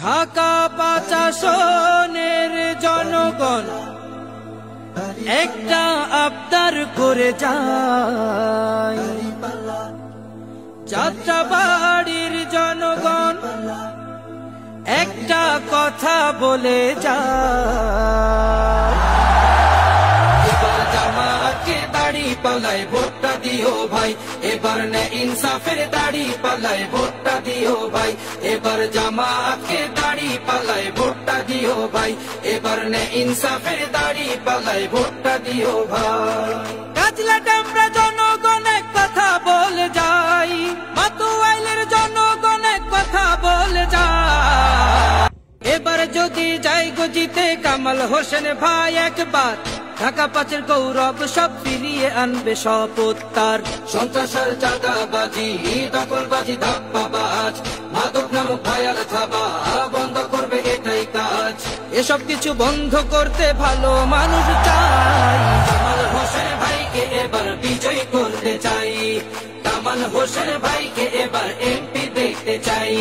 ঢাকা ৫ আসনের জনগণ একটা আবদার করে যায়, যাত্রাবাড়ির জনগণ একটা কথা বলে যায়। এবার জামাতকে দাড়ি পাল্লায় ভোটটা দিও ভাই, এবার নে ইনসাফের দাড়ি পাল্লায় ভোটটা দিও ভাই, এবার জামাতকে দাড়ি পাল্লায় ভোটটা দিও ভাই, এবার নে ইনসাফের দাড়ি পাল্লায় ভোটটা দিও ভাই। কাজলাটা আমরা জনগণ এক কথা বলে যাই, মাতুয়াইলের জনগণ এক কথা বলে যায়। এবার যদি যাই গো জিতে কামাল হোসেন ভাই একবার, ঢাকা ৫-এর গৌরব সব ফিরিয়ে আনবে শপথ তার। সন্ত্রাসের চাঁদাবাজি, দখলবাজি, ধাপ্পাবাজ, মাদক নামক ভায়াল থাবা বন্ধ করবে এটাই কাজ। এসব কিছু বন্ধ করতে ভালো মানুষ চাই। কামাল হোসেন ভাইকে এবার বিজয় করতে চাই, কামাল হোসেন ভাইকে এবার এমপি দেখতে চাই,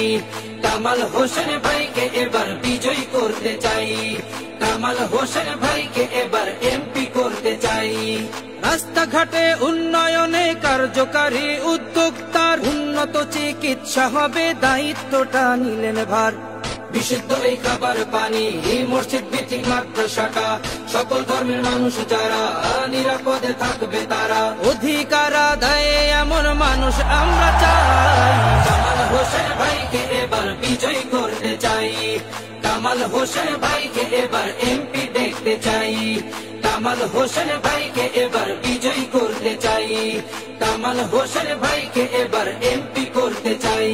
কামাল হোসেন ভাইকে এবার বিজয় করতে চাই, কামাল হোসেন ভাইকে এবার এমপি করতে চাই। রাস্তাঘাটে উন্নয়নে কার্যকারী উদ্যোক্তার, উন্নত চিকিৎসা হবে দায়িত্বটা নিলেন ভার। বিশুদ্ধ এই খাবার পানি, মসজিদ ভিত্তিক মাদ্রাসাটা, সকল ধর্মের মানুষ যারা নিরাপদে থাকবে তারা। অধিকার আদায়ে এমন মানুষ আমরা চাই। কামাল হোসেন ভাইকে এবার বিজয় করতে চাই, কামাল হোসেন ভাইকে এবার এমপি দেখতে চাই, কামাল হোসেন ভাইকে এবার বিজয় করতে চাই, কামাল হোসেন ভাইকে এবার এমপি করতে চাই।